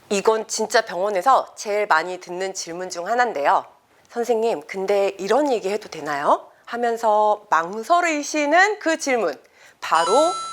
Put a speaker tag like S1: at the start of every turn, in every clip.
S1: 이건 진짜 병원에서 제일 많이 듣는 질문 중 하나인데요. 선생님, 근데 이런 얘기 해도 되나요? 하면서 망설이시는 그 질문. 바로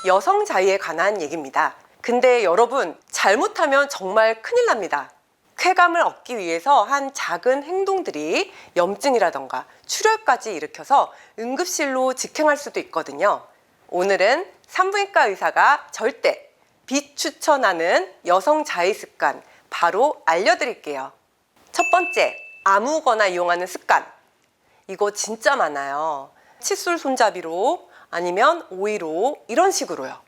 S1: 여성 자유에 관한 얘기입니다. 근데 여러분, 잘못하면 정말 큰일 납니다. 쾌감을 얻기 위해서 한 작은 행동들이 염증이라던가 출혈까지 일으켜서 응급실로 직행할 수도 있거든요. 오늘은 산부인과 의사가 절대 비추천하는 여성 자위 습관 바로 알려드릴게요. 첫 번째, 아무거나 이용하는 습관. 이거 진짜 많아요. 칫솔 손잡이로 아니면 오이로 이런 식으로요.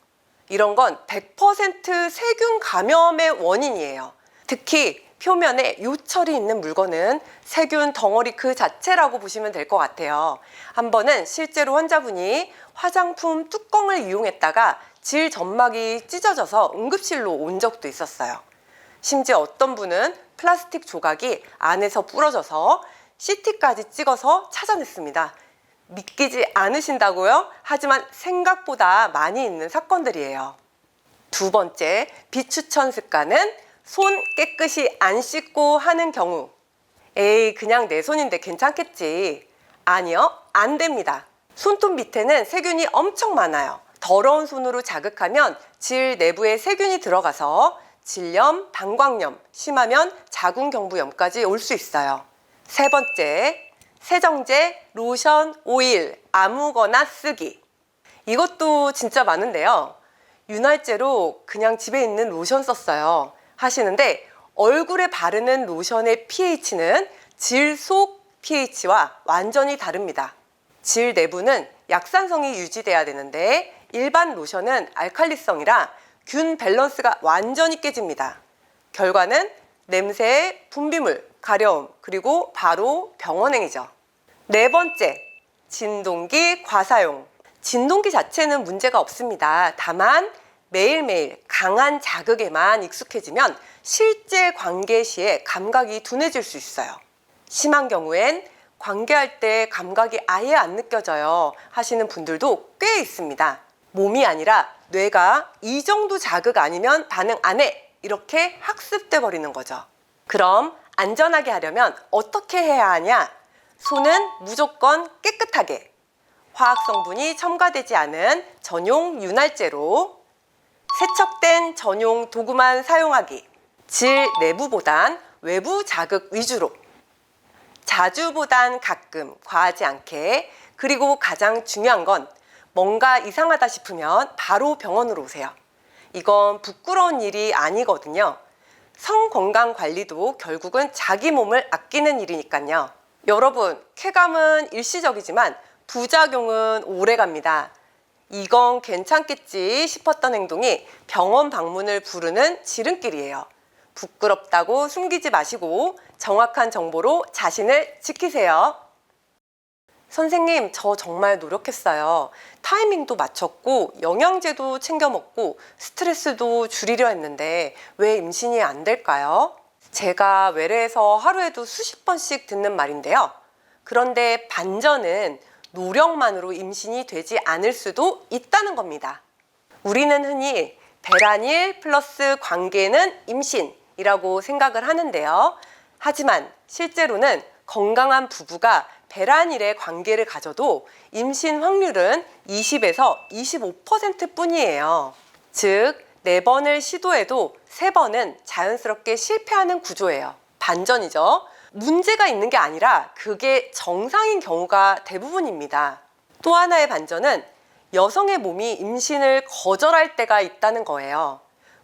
S1: 이런 건 100% 세균 감염의 원인이에요. 특히 표면에 요철이 있는 물건은 세균 덩어리 그 자체라고 보시면 될 것 같아요. 한 번은 실제로 환자분이 화장품 뚜껑을 이용했다가 질 점막이 찢어져서 응급실로 온 적도 있었어요. 심지어 어떤 분은 플라스틱 조각이 안에서 부러져서 CT까지 찍어서 찾아냈습니다. 믿기지 않으신다고요? 하지만 생각보다 많이 있는 사건들이에요. 두 번째, 비추천 습관은 손 깨끗이 안 씻고 하는 경우. 에이, 그냥 내 손인데 괜찮겠지. 아니요, 안 됩니다. 손톱 밑에는 세균이 엄청 많아요. 더러운 손으로 자극하면 질 내부에 세균이 들어가서 질염, 방광염, 심하면 자궁경부염까지 올 수 있어요. 세 번째, 세정제, 로션, 오일 아무거나 쓰기. 이것도 진짜 많은데요. 윤활제로 그냥 집에 있는 로션 썼어요 하시는데 얼굴에 바르는 로션의 pH는 질 속 pH와 완전히 다릅니다. 질 내부는 약산성이 유지돼야 되는데 일반 로션은 알칼리성이라 균 밸런스가 완전히 깨집니다. 결과는 냄새, 분비물, 가려움, 그리고 바로 병원행이죠. 네 번째, 진동기 과사용. 진동기 자체는 문제가 없습니다. 다만 매일매일 강한 자극에만 익숙해지면 실제 관계 시에 감각이 둔해질 수 있어요. 심한 경우엔 관계할 때 감각이 아예 안 느껴져요 하시는 분들도 꽤 있습니다. 몸이 아니라 뇌가 이 정도 자극 아니면 반응 안 해, 이렇게 학습돼 버리는 거죠. 그럼 안전하게 하려면 어떻게 해야 하냐? 손은 무조건 깨끗하게, 화학 성분이 첨가되지 않은 전용 윤활제로, 세척된 전용 도구만 사용하기, 질 내부보단 외부 자극 위주로, 자주보단 가끔, 과하지 않게, 그리고 가장 중요한 건 뭔가 이상하다 싶으면 바로 병원으로 오세요. 이건 부끄러운 일이 아니거든요. 성건강 관리도 결국은 자기 몸을 아끼는 일이니까요. 여러분, 쾌감은 일시적이지만 부작용은 오래갑니다. 이건 괜찮겠지 싶었던 행동이 병원 방문을 부르는 지름길이에요. 부끄럽다고 숨기지 마시고 정확한 정보로 자신을 지키세요. 선생님, 저 정말 노력했어요. 타이밍도 맞췄고 영양제도 챙겨 먹고 스트레스도 줄이려 했는데 왜 임신이 안 될까요? 제가 외래에서 하루에도 수십 번씩 듣는 말인데요. 그런데 반전은 노력만으로 임신이 되지 않을 수도 있다는 겁니다. 우리는 흔히 배란일 플러스 관계는 임신이라고 생각을 하는데요. 하지만 실제로는 건강한 부부가 배란일에 관계를 가져도 임신 확률은 20에서 25% 뿐이에요. 즉, 4번을 시도해도 3번은 자연스럽게 실패하는 구조예요. 반전이죠. 문제가 있는 게 아니라 그게 정상인 경우가 대부분입니다. 또 하나의 반전은 여성의 몸이 임신을 거절할 때가 있다는 거예요.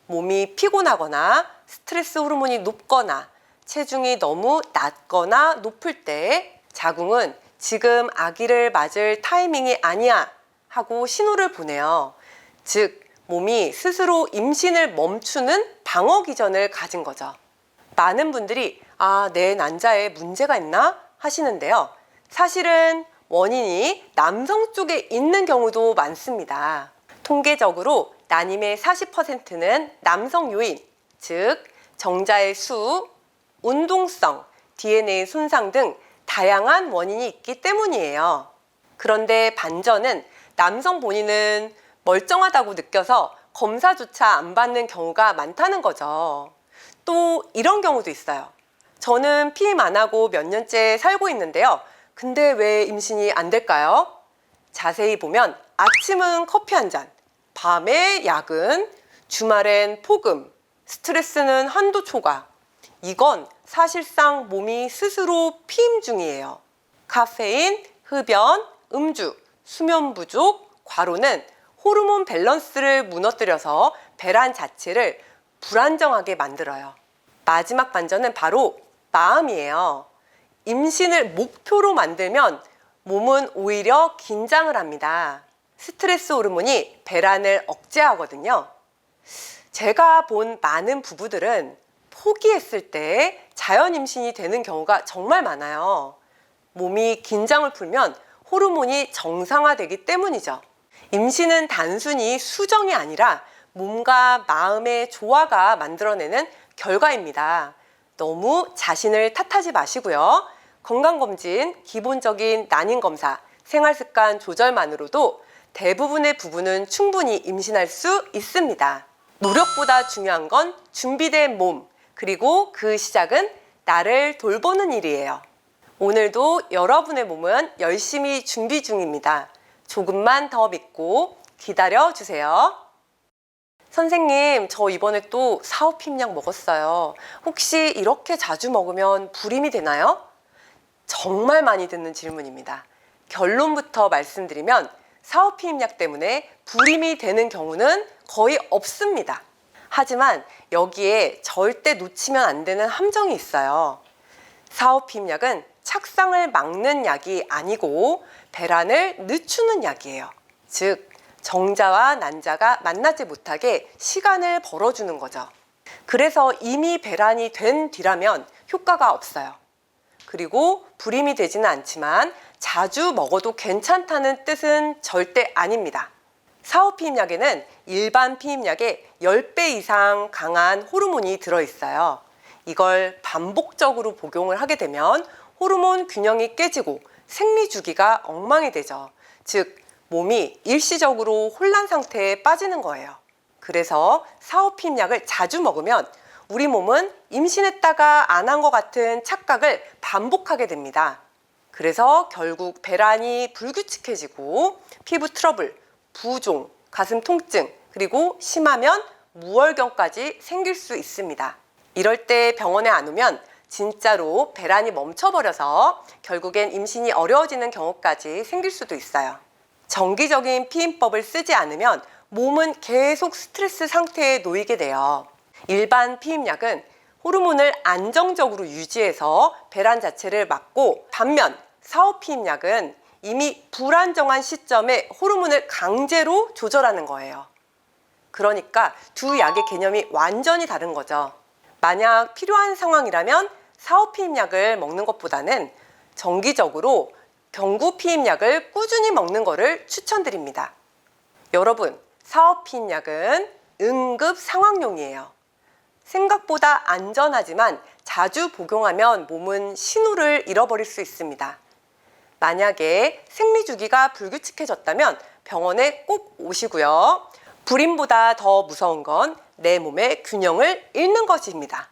S1: 몸이 피곤하거나 스트레스 호르몬이 높거나 체중이 너무 낮거나 높을 때 자궁은 지금 아기를 맞을 타이밍이 아니야 하고 신호를 보내요. 즉, 몸이 스스로 임신을 멈추는 방어 기전을 가진 거죠. 많은 분들이 내 난자에 문제가 있나 하시는데요. 사실은 원인이 남성 쪽에 있는 경우도 많습니다. 통계적으로 난임의 40%는 남성 요인, 즉 정자의 수, 운동성, DNA 손상 등 다양한 원인이 있기 때문이에요. 그런데 반전은 남성 본인은 멀쩡하다고 느껴서 검사조차 안 받는 경우가 많다는 거죠. 또 이런 경우도 있어요. 저는 피임 안 하고 몇 년째 살고 있는데요. 근데 왜 임신이 안 될까요? 자세히 보면 아침은 커피 한 잔, 밤에 야근, 주말엔 폭음, 스트레스는 한도 초과. 이건 사실상 몸이 스스로 피임 중이에요. 카페인, 흡연, 음주, 수면 부족, 과로는 호르몬 밸런스를 무너뜨려서 배란 자체를 불안정하게 만들어요. 마지막 반전은 바로 마음이에요. 임신을 목표로 만들면 몸은 오히려 긴장을 합니다. 스트레스 호르몬이 배란을 억제하거든요. 제가 본 많은 부부들은 포기했을 때 자연 임신이 되는 경우가 정말 많아요. 몸이 긴장을 풀면 호르몬이 정상화되기 때문이죠. 임신은 단순히 수정이 아니라 몸과 마음의 조화가 만들어내는 결과입니다. 너무 자신을 탓하지 마시고요. 건강검진, 기본적인 난임검사, 생활습관 조절만으로도 대부분의 부부는 충분히 임신할 수 있습니다. 노력보다 중요한 건 준비된 몸, 그리고 그 시작은 나를 돌보는 일이에요. 오늘도 여러분의 몸은 열심히 준비 중입니다. 조금만 더 믿고 기다려주세요. 선생님, 저 이번에 또 사오핌약 먹었어요. 혹시 이렇게 자주 먹으면 불임이 되나요? 정말 많이 듣는 질문입니다. 결론부터 말씀드리면 사오핌약 때문에 불임이 되는 경우는 거의 없습니다. 하지만 여기에 절대 놓치면 안 되는 함정이 있어요. 사오핌약은 착상을 막는 약이 아니고 배란을 늦추는 약이에요. 즉, 정자와 난자가 만나지 못하게 시간을 벌어주는 거죠. 그래서 이미 배란이 된 뒤라면 효과가 없어요. 그리고 불임이 되지는 않지만 자주 먹어도 괜찮다는 뜻은 절대 아닙니다. 사오피임약에는 일반 피임약의 10배 이상 강한 호르몬이 들어있어요. 이걸 반복적으로 복용을 하게 되면 호르몬 균형이 깨지고 생리 주기가 엉망이 되죠. 즉, 몸이 일시적으로 혼란 상태에 빠지는 거예요. 그래서 사오피임약을 자주 먹으면 우리 몸은 임신했다가 안 한 것 같은 착각을 반복하게 됩니다. 그래서 결국 배란이 불규칙해지고 피부 트러블, 부종, 가슴 통증, 그리고 심하면 무월경까지 생길 수 있습니다. 이럴 때 병원에 안 오면 진짜로 배란이 멈춰버려서 결국엔 임신이 어려워지는 경우까지 생길 수도 있어요. 정기적인 피임법을 쓰지 않으면 몸은 계속 스트레스 상태에 놓이게 돼요. 일반 피임약은 호르몬을 안정적으로 유지해서 배란 자체를 막고, 반면 사오피임약은 이미 불안정한 시점에 호르몬을 강제로 조절하는 거예요. 그러니까 두 약의 개념이 완전히 다른 거죠. 만약 필요한 상황이라면 사오피임약을 먹는 것보다는 정기적으로 경구피임약을 꾸준히 먹는 것을 추천드립니다. 여러분, 사오피임약은 응급 상황용이에요. 생각보다 안전하지만 자주 복용하면 몸은 신호를 잃어버릴 수 있습니다. 만약에 생리 주기가 불규칙해졌다면 병원에 꼭 오시고요. 불임보다 더 무서운 건 내 몸의 균형을 잃는 것입니다.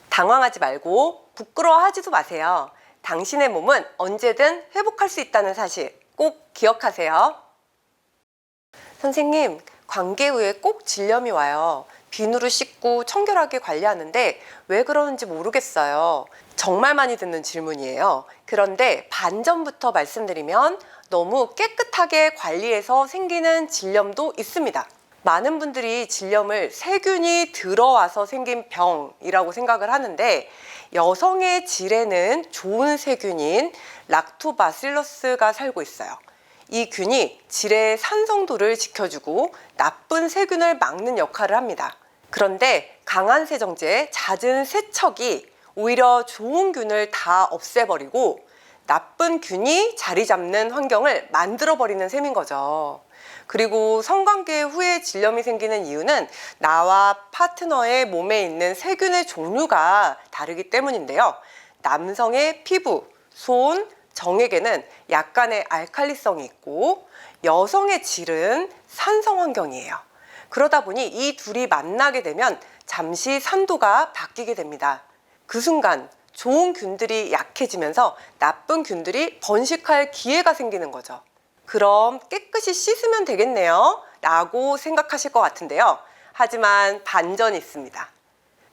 S1: 당황하지 말고 부끄러워하지도 마세요. 당신의 몸은 언제든 회복할 수 있다는 사실 꼭 기억하세요. 선생님, 관계 후에 꼭 질염이 와요. 비누로 씻고 청결하게 관리하는데 왜 그러는지 모르겠어요. 정말 많이 듣는 질문이에요. 그런데 반전부터 말씀드리면 너무 깨끗하게 관리해서 생기는 질염도 있습니다. 많은 분들이 질염을 세균이 들어와서 생긴 병이라고 생각을 하는데, 여성의 질에는 좋은 세균인 락토바실러스가 살고 있어요. 이 균이 질의 산성도를 지켜주고 나쁜 세균을 막는 역할을 합니다. 그런데 강한 세정제, 잦은 세척이 오히려 좋은 균을 다 없애버리고 나쁜 균이 자리 잡는 환경을 만들어버리는 셈인 거죠. 그리고 성관계 후에 질염이 생기는 이유는 나와 파트너의 몸에 있는 세균의 종류가 다르기 때문인데요. 남성의 피부, 손, 정액에는 약간의 알칼리성이 있고 여성의 질은 산성 환경이에요. 그러다 보니 이 둘이 만나게 되면 잠시 산도가 바뀌게 됩니다. 그 순간 좋은 균들이 약해지면서 나쁜 균들이 번식할 기회가 생기는 거죠. 그럼 깨끗이 씻으면 되겠네요 라고 생각하실 것 같은데요. 하지만 반전이 있습니다.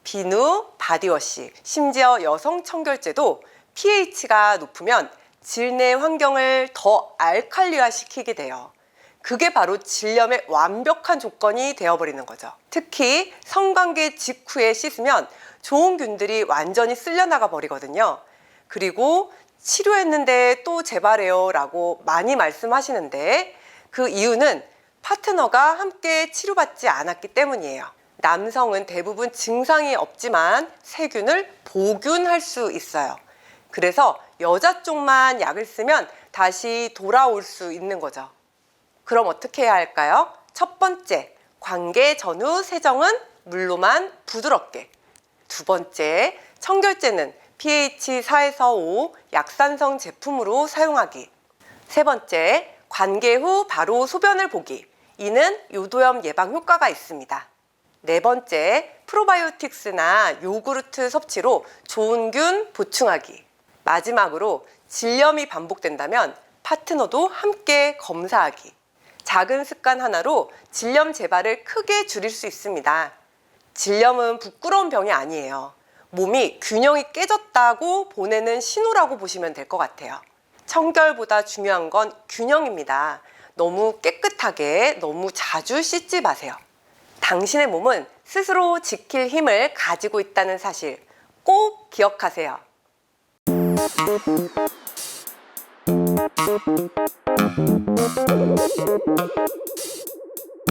S1: 비누, 바디워시, 심지어 여성 청결제도 pH가 높으면 질내 환경을 더 알칼리화 시키게 돼요. 그게 바로 질염의 완벽한 조건이 되어버리는 거죠. 특히 성관계 직후에 씻으면 좋은 균들이 완전히 쓸려나가 버리거든요. 그리고 치료했는데 또 재발해요 라고 많이 말씀하시는데 그 이유는 파트너가 함께 치료받지 않았기 때문이에요. 남성은 대부분 증상이 없지만 세균을 보균할 수 있어요. 그래서 여자 쪽만 약을 쓰면 다시 돌아올 수 있는 거죠. 그럼 어떻게 해야 할까요? 첫 번째, 관계 전후 세정은 물로만 부드럽게. 두 번째, 청결제는 pH 4에서 5 약산성 제품으로 사용하기. 세 번째, 관계 후 바로 소변을 보기. 이는 요도염 예방 효과가 있습니다. 네 번째, 프로바이오틱스나 요구르트 섭취로 좋은 균 보충하기. 마지막으로 질염이 반복된다면 파트너도 함께 검사하기. 작은 습관 하나로 질염 재발을 크게 줄일 수 있습니다. 질염은 부끄러운 병이 아니에요. 몸이 균형이 깨졌다고 보내는 신호라고 보시면 될 것 같아요. 청결보다 중요한 건 균형입니다. 너무 깨끗하게, 너무 자주 씻지 마세요. 당신의 몸은 스스로 지킬 힘을 가지고 있다는 사실 꼭 기억하세요.